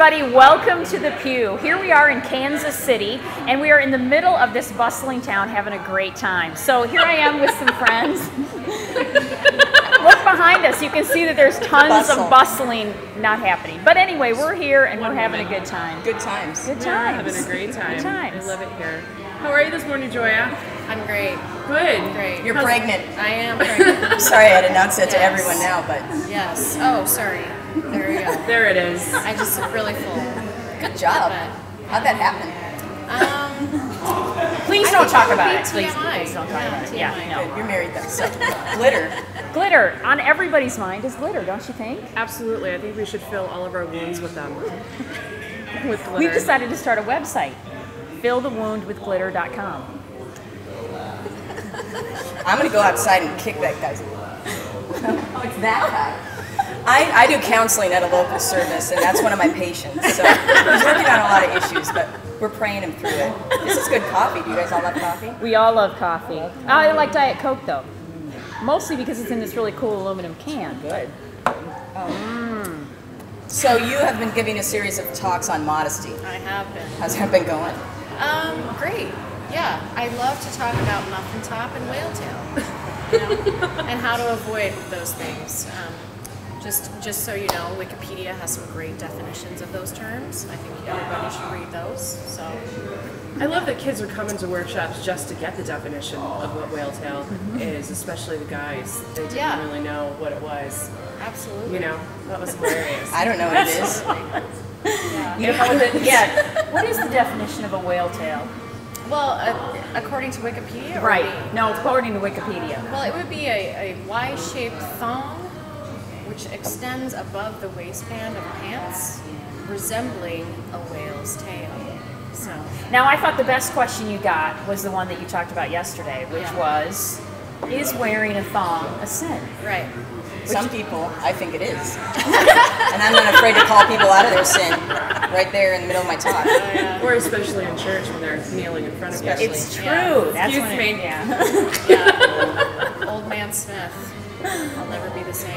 everybody, welcome to the Pew. Here we are in Kansas City, and we are in the middle of this bustling town having a great time. So here I am with some friends. Look behind us, you can see that there's tons of bustling not happening. But anyway, we're here and we're having a good time. Good times. Good times. We're having a great time. Good times. I love it here. How are you this morning, Joia? I'm great. Good. Great. You're pregnant. I am pregnant. Sorry, I'd announce that to everyone now, but Yes. Oh, sorry. There we go. There it is. I just look really full. good job. How'd that happen? Please don't talk about it. TMI. Please don't talk about it. Yeah, no. Good, you're married though, so glitter. Glitter, on everybody's mind is glitter, don't you think? Absolutely. I think we should fill all of our wounds with them. With glitter. We've decided to start a website, fillthewoundwithglitter.com. I'm gonna go outside and kick that guy's. Oh, it's that guy. I do counseling at a local service, and that's one of my patients. So he's working on a lot of issues, but we're praying him through it. This is good coffee. Do you guys all love coffee? We all love coffee. I like Diet Coke though, mostly because it's in this really cool aluminum can. Good. So you have been giving a series of talks on modesty. I have been. How's that been going? Great. Yeah. I love to talk about muffin top and whale tail, you know, and how to avoid those things. Just so you know, Wikipedia has some great definitions of those terms. I think everybody should read those. So I love that kids are coming to workshops just to get the definition of what whale tail is, especially the guys. They didn't really know what it was. absolutely. You know, that was hilarious. I don't know what it is. Yeah. You don't know what it, yeah. What is the definition of a whale tail? Well, according to Wikipedia. Or Right. No, according to Wikipedia. Well, it would be a Y-shaped thong, which extends above the waistband of pants, resembling a whale's tail. So, Now, I thought the best question you got was the one that you talked about yesterday, which was, is wearing a thong a sin? right. Some people, I think it is. And I'm not afraid to call people out of their sin right there in the middle of my talk. Or especially in church when they're kneeling in front of you. It's true. Yeah. That's Excuse when me. Yeah. Old man Smith. I'll never be the same.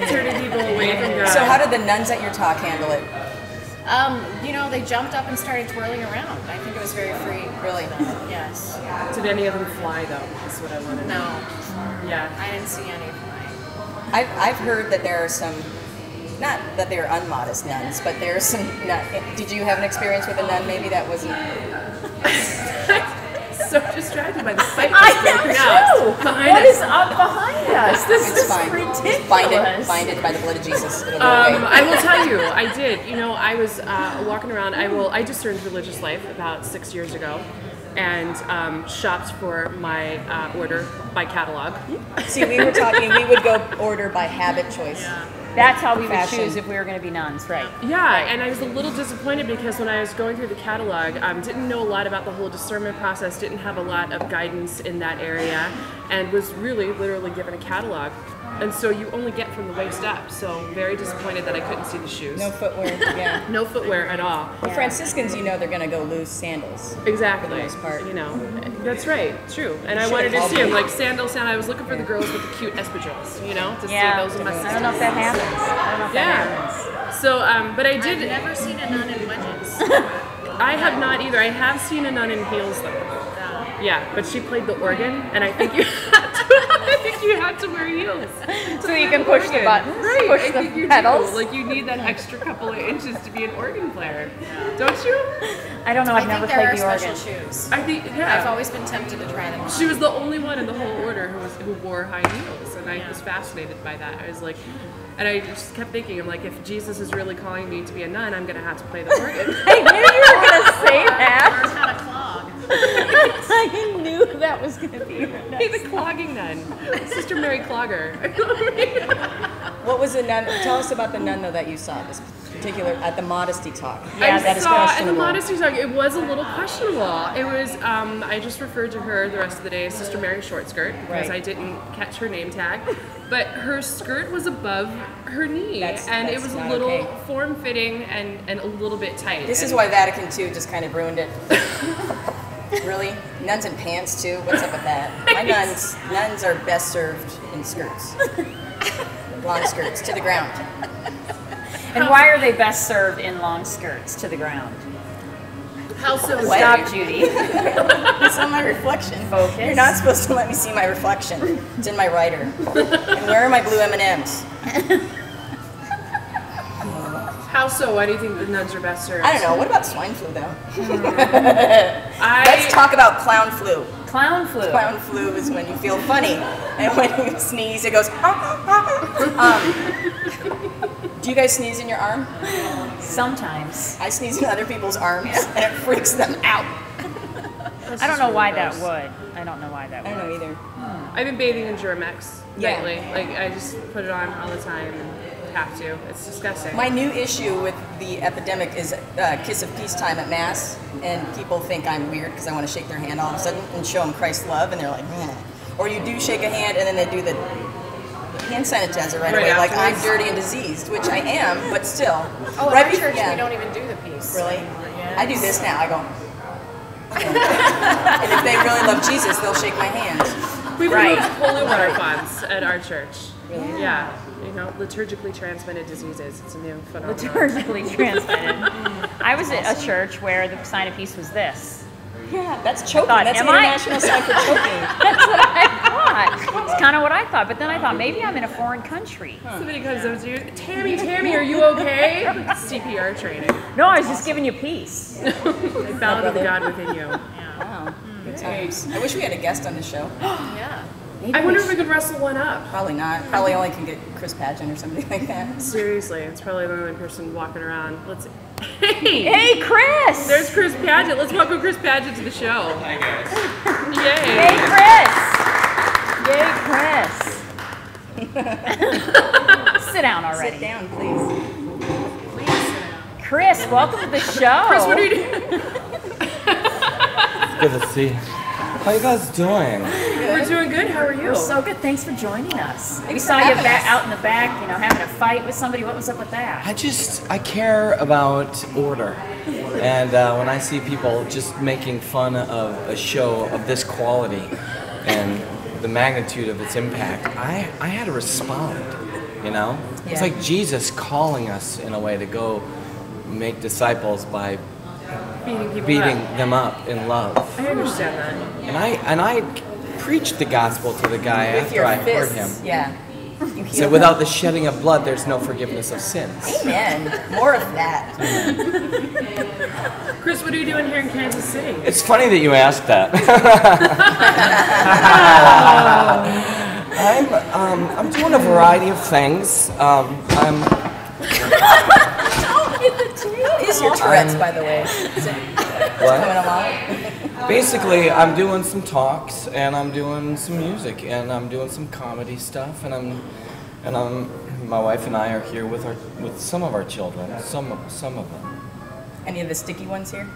Turning people away from God. So how did the nuns at your talk handle it? You know, they jumped up and started twirling around. I think it was very free. Really? Yes. Did any of them fly, though? That's what I want to know. No, Yeah. I didn't see any flying. I've heard that there are some, not that they're unmodest nuns, but there are some, did you have an experience with a nun maybe that wasn't? So distracted by the fight I that's breaking am out too. behind What us. is up behind us? This It's is fine. ridiculous. Bind it by the blood of Jesus. It'll go away. I will tell you, I did. You know, I was walking around. I discerned religious life about 6 years ago, and shopped for my order by catalog. See, we were talking, we would go order by habit choice. That's how we would Fashion. choose if we were going to be nuns, right? Yeah, and I was a little disappointed because when I was going through the catalog, didn't know a lot about the whole discernment process, didn't have a lot of guidance in that area, and was really literally given a catalog. And so you only get from the waist up, so very disappointed that I couldn't see the shoes. No footwear, yeah. No footwear at all. Well, Franciscans, you know they're going to go loose sandals. Exactly. For the most part. You know, that's right. True. And I Should've wanted to called see them me. like sandals. I was looking for the girls with the cute espadrilles, you know, to see those in my I don't know if that happens. I don't know if that happens. So, but I I've did. never seen a nun in wedges. I have not either. I have seen a nun in heels though. Yeah, but she played the organ, and I think you had to wear heels. So you can push the buttons, Right, push I the think you pedals. do. Like you need that extra couple of inches to be an organ player, don't you? I don't know. I've I never think there played are the special organ. shoes. I think I've yeah. always been tempted to try them on. She was the only one in the whole order who wore high heels, and I was fascinated by that. I was like, and I just kept thinking, I'm like, if Jesus is really calling me to be a nun, I'm gonna have to play the organ. I knew you were going to say that. Learn how to clog. I knew that was going to be your Hey, next. the clogging nun, Sister Mary Clogger. What was the nun? Tell us about the nun though that you saw this particular at the modesty talk. Yeah, I that is saw at the questionable. modesty talk. It was a little questionable. It was. I just referred to her the rest of the day as Sister Mary Shortskirt because Right. I didn't catch her name tag, but her skirt was above her knee, and it that's was a not little okay. form-fitting and a little bit tight. This is And- why Vatican II just kind of ruined it. Really? Nuns in pants too? What's up with that? My nuns are best served in skirts. Long skirts, to the ground. And why are they best served in long skirts to the ground? How so? Stop, Judy. It's on my reflection. Focus. You're not supposed to let me see my reflection. It's in my writer. And where are my blue M&Ms? How so? Why do you think the nuns are best served? I don't know. What about swine flu, though? Let's talk about clown flu. Clown flu. Clown flu is when you feel funny. And when you sneeze, it goes, do you guys sneeze in your arm? Sometimes. I sneeze in other people's arms, and it freaks them out. I don't know why that would. I don't know why that I would. don't know either. I've been bathing in Germex Yeah. nightly. Like I just put it on all the time and have to. It's disgusting. My new issue with the epidemic is kiss of peace time at Mass, and people think I'm weird because I want to shake their hand all of a sudden and show them Christ's love, and they're like, meh. Or you do shake a hand and then they do the hand sanitizer right away, like I'm dirty and diseased, which I am, but still. Oh, right in our church, we don't even do the peace. Really? Yes. I do this now. I go. And if they really love Jesus, they'll shake my hand. We Right. removed holy water fonts at our church. Really? Yeah. You know, liturgically transmitted diseases. It's a new phenomenon. Liturgically transmitted. I was at a church where the sign of peace was this. Yeah, that's choking. Thought, That's the am I? international sign for choking. That's what I thought. It's kind of what I thought. But then I thought maybe I'm in a foreign country. Somebody comes up to you, Tammy, are you okay? CPR training. No, I was just giving you peace. I bow to the God within you. Wow. Good times. I wish we had a guest on the show. Yeah. I wonder if we could wrestle one up. Probably not. Probably only can get Chris Padgett or somebody like that. Seriously, it's probably the only person walking around. Let's see. Hey! Hey, Chris! There's Chris Padgett. Let's welcome Chris Padgett to the show. Hi guys. Yay, Chris! Sit down already. Sit down, please. Chris, welcome to the show. Chris, what are you doing? Good to see you. How you guys doing? We're doing good. How are you? We're so good. Thanks for joining us. We Thanks saw for you having us. out in the back, having a fight with somebody. What was up with that? I care about order. And when I see people just making fun of a show of this quality and the magnitude of its impact, I had to respond, It's Yeah. like Jesus calling us in a way to go make disciples by Beating people up. them up in love. I understand that. And I preached the gospel to the guy With after your I heard fists. him. Yeah. You So healed without the shedding of blood, there's no forgiveness of sins. Amen. More of that. Chris, what are you doing here in Kansas City? It's funny that you asked that. I'm doing a variety of things. How is your Tourette's, by the way? Is it coming along? Basically, I'm doing some talks, and I'm doing some music, and I'm doing some comedy stuff, and my wife and I are here with some of our children, some of them. Any of the sticky ones here?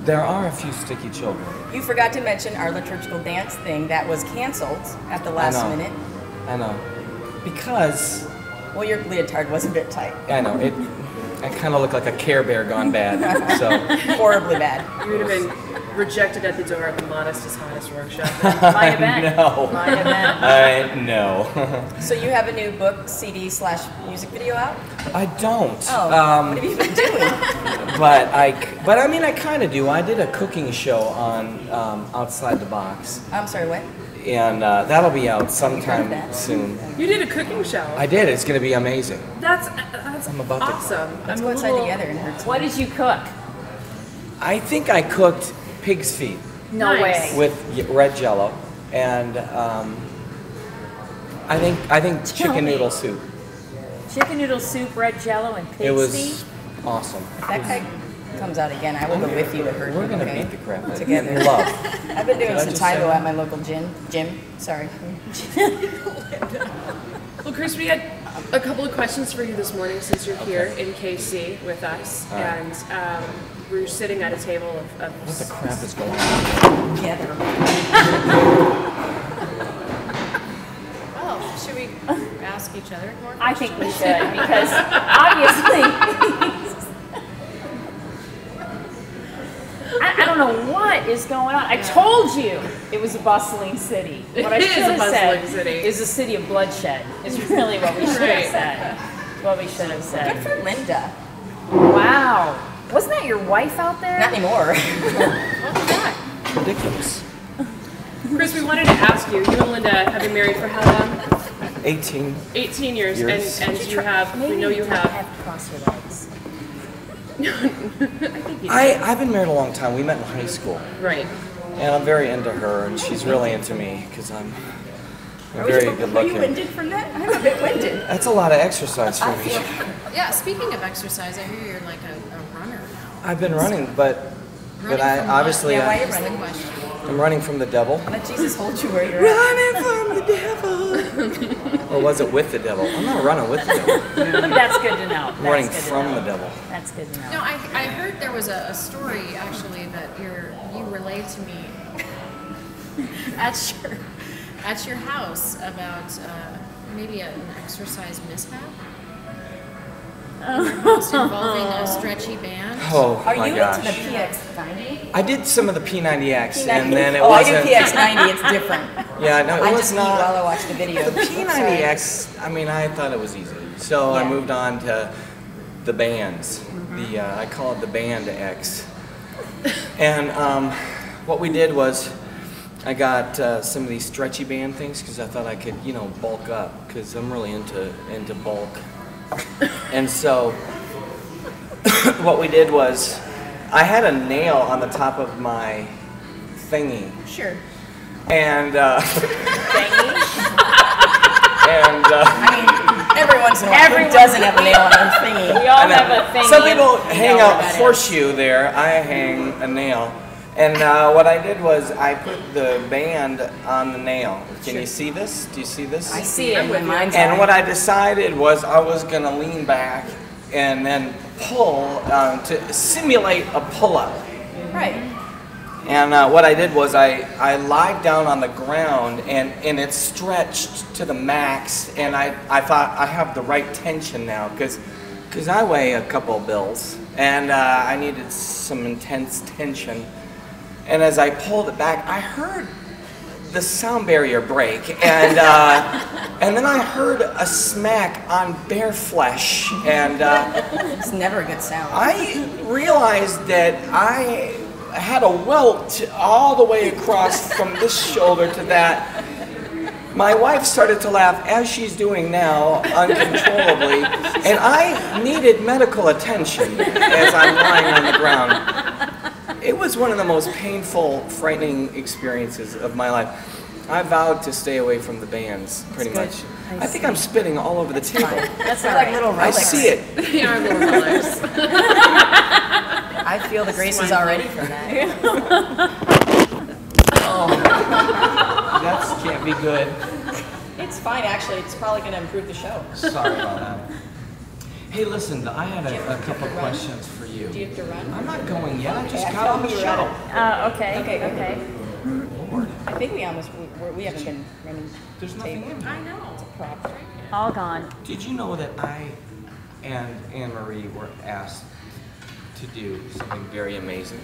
There are a few sticky children. You forgot to mention our liturgical dance thing that was canceled at the last minute. I know. Because Well, your leotard was a bit tight. I know I kind of look like a Care Bear gone bad. So Horribly bad. You would have been rejected at the door of the Modest is Hottest workshop. Might have been. No. Might have been. No. So you have a new book, CD/music video out? I don't. Oh, what have you been doing? But I kind of do. I did a cooking show on Outside the Box, I'm sorry, what? and that'll be out Heard sometime that. soon. You did a cooking show. I did. It's going to be amazing. That's I'm about to- awesome. Let's I'm go a outside little- together and hurt some. What did you cook? I think I cooked pig's feet No Nice. way. with red Jello, and I think Tell chicken me. noodle soup. Chicken noodle soup, red Jello, and pig's It was feet. awesome. If that guy comes out again, I will go with you to hurt We're him, gonna okay? beat the crap out of you. Together. Love. I've been doing Did I some just say Tybo that? at my local gym. Sorry. Well, Chris, we had a couple of questions for you this morning since you're here in KC with us, All right. and we're sitting at a table of What the crap is going on? Together. Oh, should we ask each other more I questions? think we should because obviously I don't know what is going on. I told you it was a bustling city. What I It should is a have bustling said city. is a city of bloodshed. Is really what we should have Right. said. what we should have said. Good for Linda. Wow. Wasn't that your wife out there? Not anymore. Welcome back. Ridiculous. Chris, we wanted to ask you, you and Linda have been married for how long? 18. 18 years. Years. And you have, we know you have. crossed your legs. I've been married a long time. We met in high school. Right. And I'm very into her, and she's really into me because I'm very good Are you looking. winded from that? I'm a bit winded. That's a lot of exercise for me. Yeah, speaking of exercise, I hear you're like a runner now. I've been running, but Running I from obviously Yeah, why are you That's the running? question. I'm running from the devil. Let Jesus hold you where you're at. Running from the devil. Or was it with the devil? I'm not running with the devil. That's good to know. I'm running from the devil. That's good to know. No, I heard there was a story actually that you relayed to me at your house about maybe an exercise mishap. In your house involving a stretchy band. Oh Are my you gosh. into the PX90? I did some of the P90X, and then it I wasn't. do PX90. It's different. Yeah, no, it I was just eat not. while I watch the video. The P90X, I mean, I thought it was easy. So I Yeah. moved on to the bands. I call it the Band X. And what we did was I got some of these stretchy band things because I thought I could, bulk up because I'm really into bulk. And so what we did was I had a nail on the top of my thingy. Sure. And Every once in a while, who doesn't have a nail on their thingy? We all have a thing. some people hang know out what that horseshoe there. I hang a nail. And what I did was I put the band on the nail. Can you see this? Do you see this? I see it when mine's And on. what I decided was I was going to lean back and then pull to simulate a pull-up. Right. And what I did was I lied down on the ground and it stretched to the max, and I thought I have the right tension now because I weigh a couple of bills and I needed some intense tension. And as I pulled it back, I heard the sound barrier break, and then I heard a smack on bare flesh, and It's never a good sound. I realized that I had a welt all the way across from this shoulder to that. My wife started to laugh, as she's doing now, uncontrollably, and I needed medical attention as I'm lying on the ground. It was one of the most painful, frightening experiences of my life. I vowed to stay away from the bands, pretty much. I think I'm spitting all over the table. That's like little I relics. see it. They are little rollers. I feel the graces already from that. That can't be good. It's fine, actually. It's probably going to improve the show. Sorry about that. Hey, listen, I had a couple questions for you. Do you have to run? I'm not going yet. I just I got on the thought you were at show. Okay. Okay. I think we haven't been running. There's nothing in here. I know. Prop. All gone. Did you know that I and Anne Marie were asked to do something very amazing?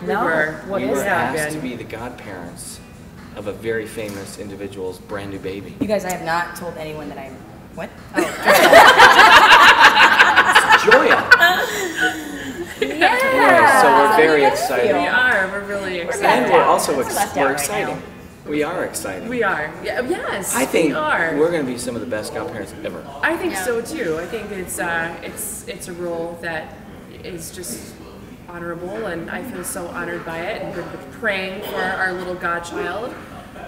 No. What we is were that? asked to be the godparents of a very famous individual's brand new baby. You guys, I have not told anyone that I'm. What? Oh, Joia. Yeah. So we're very We excited. are. We're really excited. And we're also It's left we're out right excited. now. We are excited. We are. Yeah, yes. I think we are. we're going to be some of the best godparents ever. I think so too. I think it's a role that is just honorable, and I feel so honored by it. And we've been praying for our little godchild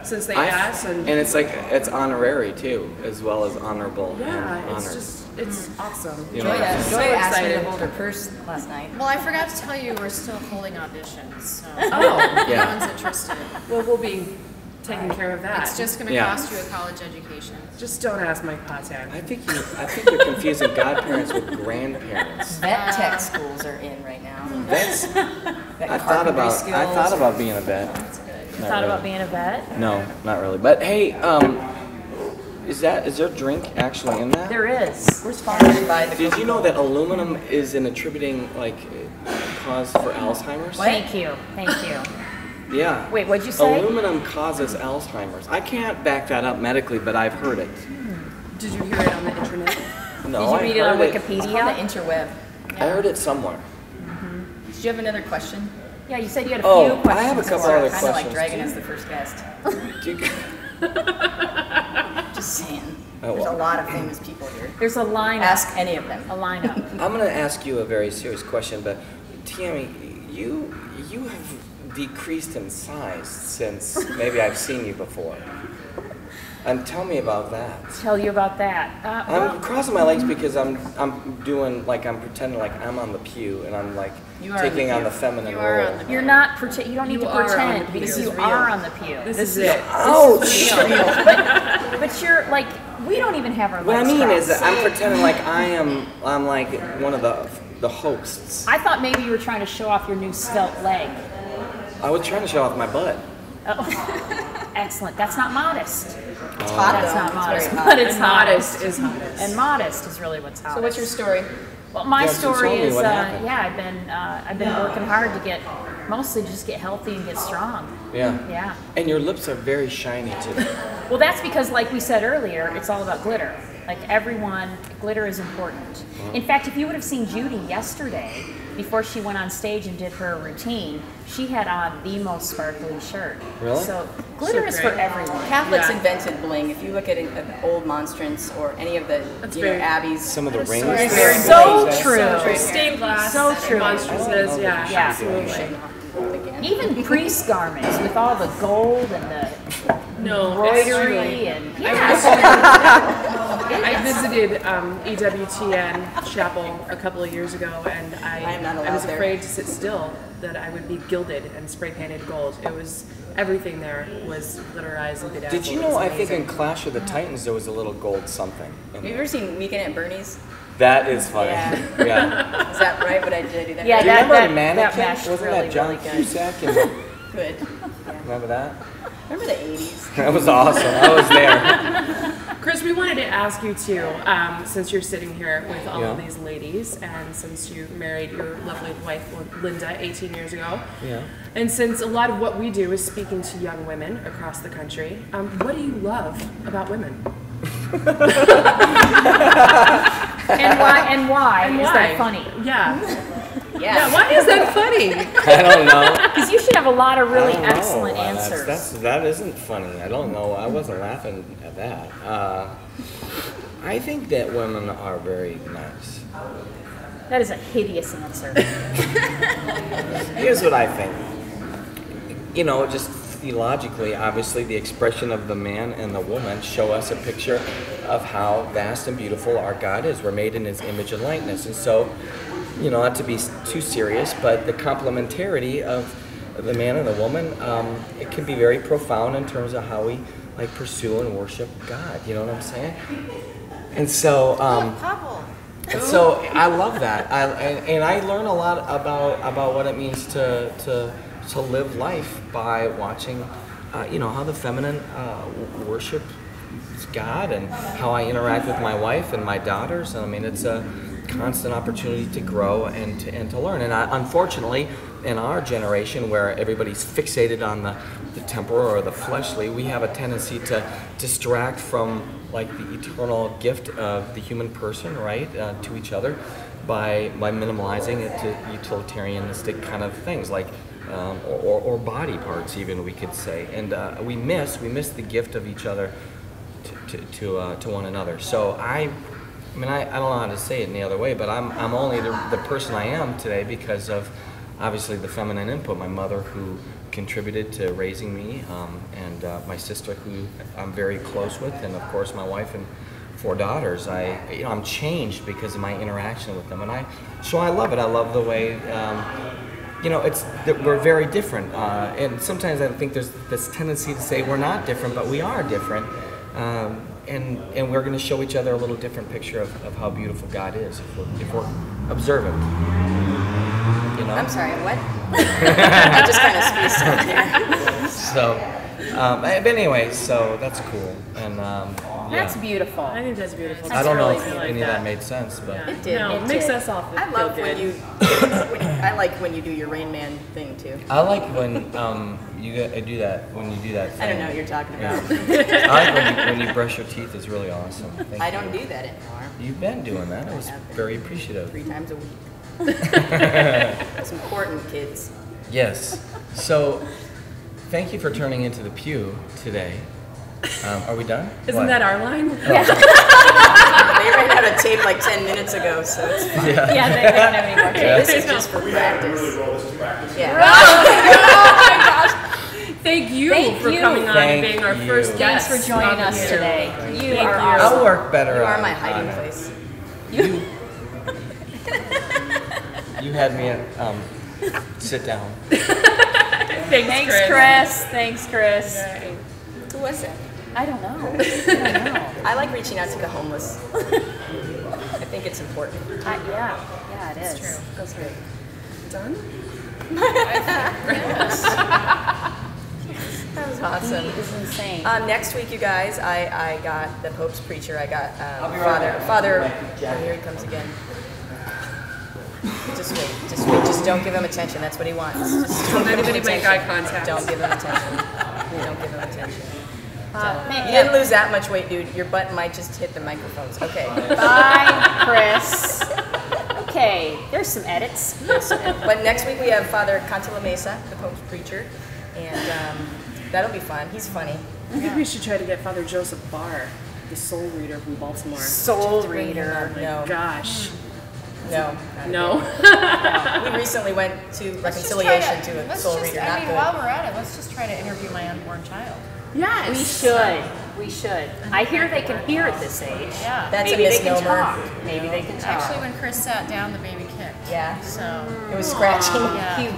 since they asked. And it's like it's honorary too, as well as honorable Yeah, and it's honored. it's awesome. You know, Joia So asked me to excited. hold her purse last night. Well, I forgot to tell you we're still holding auditions. So Oh, Yeah. no one's interested. well, we'll be taking care of that. It's just going to Yeah. cost you a college education. Just don't ask Mike Potak. I think you're confusing godparents with grandparents. Vet tech schools are in right now. That's Vet I thought skills. about being a vet. You thought about being a vet? No, not really. But hey, is there a drink actually in that? There is. We're sponsored by the. Did you know that aluminum is an attributing cause for Alzheimer's? Thank you. Thank you. Yeah. Wait, what'd you say? Aluminum causes Alzheimer's. I can't back that up medically, but I've heard it. Did you hear it on the internet? No, Did you read it on I heard It's Wikipedia? on the interweb. I heard it somewhere. Did you have another question? Yeah, you said you had a Oh, few questions. I have a couple for other us. Kind of like questions. dragging as the first guest. Do you- Just saying. Oh, There's a well. lot of famous people here. There's a lineup. Ask any of them. A lineup. I'm going to ask you a very serious question, but Tammy, you have decreased in size since maybe I've seen you before. And tell me about that. Tell you about that. I'm crossing my legs because I'm doing like I'm pretending like I'm on the pew and I'm like You are on the taking on pew. the feminine You are role. on the You're not pretend. You don't need You to are on the pretend pew. because This you is are real. on the pew. This is it. Ouch! But you're like, we don't even have our What I legs mean is crossed. that I'm pretending like I'm like one of the hosts. I thought maybe you were trying to show off your new svelte leg. I was trying to show off my butt. Oh, excellent. That's not modest. It's hot That's though. not It's modest, very hot. but it's And modest. modest is hottest. And modest is really what's hottest. So what's your story? Well, my Yeah, so story tell me is, what happened. I've been working hard to get, mostly just get healthy and get strong. Yeah. Yeah. And your lips are very shiny too. Well, that's because, like we said earlier, it's all about glitter. Like everyone, glitter is important. In fact, if you would have seen Judy yesterday, before she went on stage and did her routine, she had on the most sparkly shirt. Really? So glitter is for great. everyone. Catholics Yeah. invented bling. If you look at an old monstrance or any of the very- abbeys, Some of the rings. very So Is that- true. Stained glass. So true. Monstrances, yeah, Yeah. absolutely. Even priest garments with all the gold and the No, it's true. embroidery and I visited EWTN Chapel a couple of years ago, and I am not I allowed was there. afraid to sit still that I would be gilded and spray painted gold. It was everything there was glitterized and bedazzled. Did you It know? was I think in amazing. Clash of the Titans there was a little gold something. In have you there. ever seen Weekend at Bernie's? That is funny. Yeah. Yeah. Is that right? But I did do that. Yeah, right? Do you that- remember that Mannequin? meshed Wasn't really, that John really good. Cusack? And, Good. remember that? Remember the 80s? That was awesome. I was there. Chris, we wanted to ask you too, since you're sitting here with all of Yeah. these ladies, and since you married your lovely wife Linda 18 years ago, Yeah. and since a lot of what we do is speaking to young women across the country, what do you love about women? And why is that funny? Yeah. Yeah. Yeah, why is that funny? I don't know. Because you should have a lot of really I don't excellent know. answers. That isn't funny. I don't know. I wasn't laughing at that. I think that women are very nice. That is a hideous answer. Here's what I think. You know, just theologically, obviously, the expression of the man and the woman show us a picture of how vast and beautiful our God is. We're made in His image and likeness, and so, you know, not to be too serious, but the complementarity of the man and the woman, it can be very profound in terms of how we like pursue and worship God. You know what I'm saying? And so, and so I love that. And I learn a lot about what it means to live life by watching, you know, how the feminine worship God and how I interact with my wife and my daughters. And I mean, it's a constant opportunity to grow and to learn. And unfortunately, in our generation, where everybody's fixated on the temporal or the fleshly, we have a tendency to distract from like the eternal gift of the human person, right, to each other by minimalizing it to utilitarianistic kind of things like or body parts, even we could say. And we miss the gift of each other to one another. So I don't know how to say it any other way, but I'm only the person I am today because of obviously the feminine input. My mother, who contributed to raising me, and my sister, who I'm very close with, and of course my wife and 4 daughters. I'm changed because of my interaction with them, so I love it. I love the way. We're very different, and sometimes I think there's this tendency to say we're not different, but we are different. And we're going to show each other a little different picture of how beautiful God is if we're observant. You know? I'm sorry, what? I just kind of spaced out there. So, but anyway, so that's cool. And That's yeah. beautiful. I think that's beautiful. I don't know if Really any like of that made sense, but It did. No, It it makes did. us all feel I love good. when you I like when you do your Rain Man thing too. I like when you do that. When you do that thing. I don't know what you're talking about. I like when you brush your teeth. It's really awesome. Thank I you. don't do that anymore. You've been doing that. I was very appreciative. 3 times a week. It's important, kids. Yes. So, thank you for turning into the pew today. Are we done? Isn't that our line? They ran out of tape like 10 minutes ago, so it's fine. Yeah, they don't have any more tape. This is just for practice. Yeah. Thank you for coming on and being our first Thanks guest. for joining us today. You are I'll awesome. work better. You are my hiding place. You had me sit down. Thanks, Chris. Thanks, Chris. Right. Who was it? I don't know. I like reaching out to the homeless. I think it's important. Yeah, it is. True. That's right. Done? That was awesome. He is insane. Next week, you guys, I got the Pope's preacher. I got Father. Oh, here he comes again. Just wait. Just don't give him attention. That's what he wants. Just Don't anybody make eye contact. Don't give him attention. Don't give him attention. Man, You didn't lose that much weight, dude. Your butt might just hit the microphones. Okay. Bye, Chris. Okay, there's some edits. But next week we have Father Cantila Mesa, the Pope's preacher, and that'll be fun. He's funny. I think we should try to get Father Joseph Barr, the soul reader from Baltimore. Soul reader. No. Gosh. No. No? We recently went to reconciliation to a soul reader. Not good. While we're at it, let's just try to interview my unborn child. Yes. We should. I hear they can hear at this age. Yeah. That's Maybe a they can misnomer. talk. Maybe they can talk. Actually, when Chris sat down, the baby kicked. Yeah. So, It was scratching. yeah. He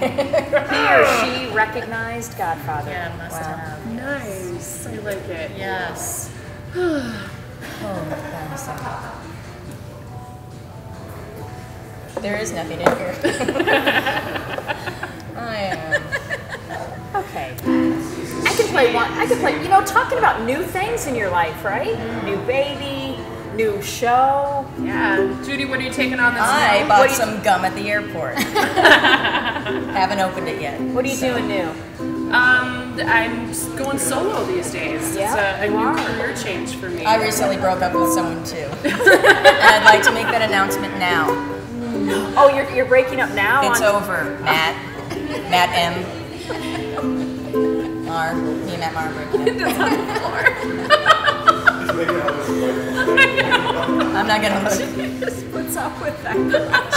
or she recognized Godfather. Yeah, must have. Nice. I like it. Yes. Oh my goodness. There is nothing in here. I am. Okay. I can play, talking about new things in your life, right? New baby, new show. Yeah. Judy, what are you taking on this I now? bought some gum at the airport. Haven't opened it yet. What are you doing new? I'm going solo these days. Yeah, It's a new career change for me. I recently broke up with someone too. And I'd like to make that announcement now. Oh, you're breaking up now? It's over, Matt. Matt M. Mar. Me and Matt Mar are breaking up. I'm not gonna look. What's up with that?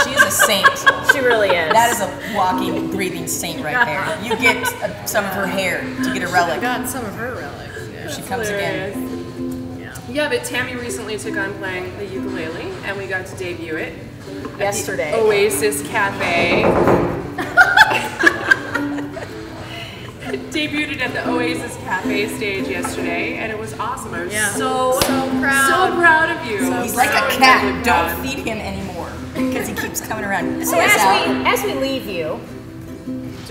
She is a saint. She really is. That is a walking, breathing saint right there. You get some of her hair to get a I relic. got some of her relics. Yeah. She comes again. Yeah, but Tammy recently took on playing the ukulele, and we got to debut it yesterday. at the Oasis Cafe. Debuted it at the Oasis Cafe stage yesterday, and it was awesome. I was so proud of you. He's like a cat. Don't feed him anymore because he keeps coming around. So as we leave you,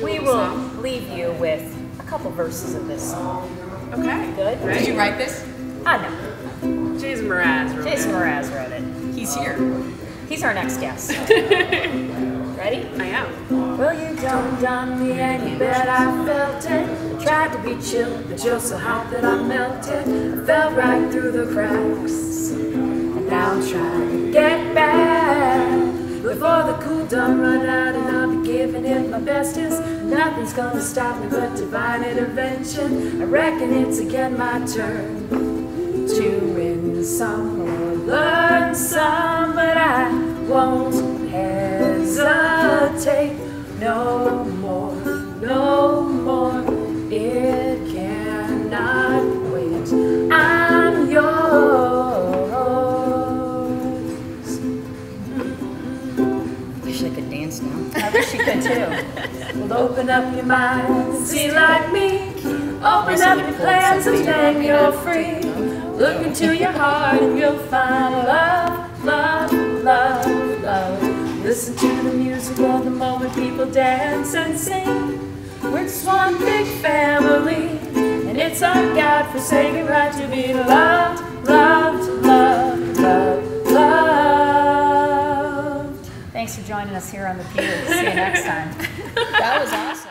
we will leave you with a couple verses of this song. Okay. Good? Right? Did you write this? No. Jason Mraz wrote Jason Mraz wrote it. He's here. He's our next guest. Ready? I am. Well, you done me and you bet I felt it. Tried to be chill, but you're so hot that I melted. I fell right through the cracks, and now I'm trying to get back. Before the cool done run out and I'll be giving it my bestest. Nothing's gonna stop me but divine intervention. I reckon it's again my turn to win some or learn some, but I won't hesitate no more, no more. It cannot wait. I'm yours. Wish I could dance now. I wish you could too. Well, open up your mind, see like me. Open up your plans and then you're free. Look into your heart and you'll find love, love, love, love. Listen to the music of the moment, people dance and sing. We're just one big family, and it's our God-forsaken right to be loved, loved, loved, loved, loved. Thank Thanks for joining us here on the pew. See you next time. That was awesome.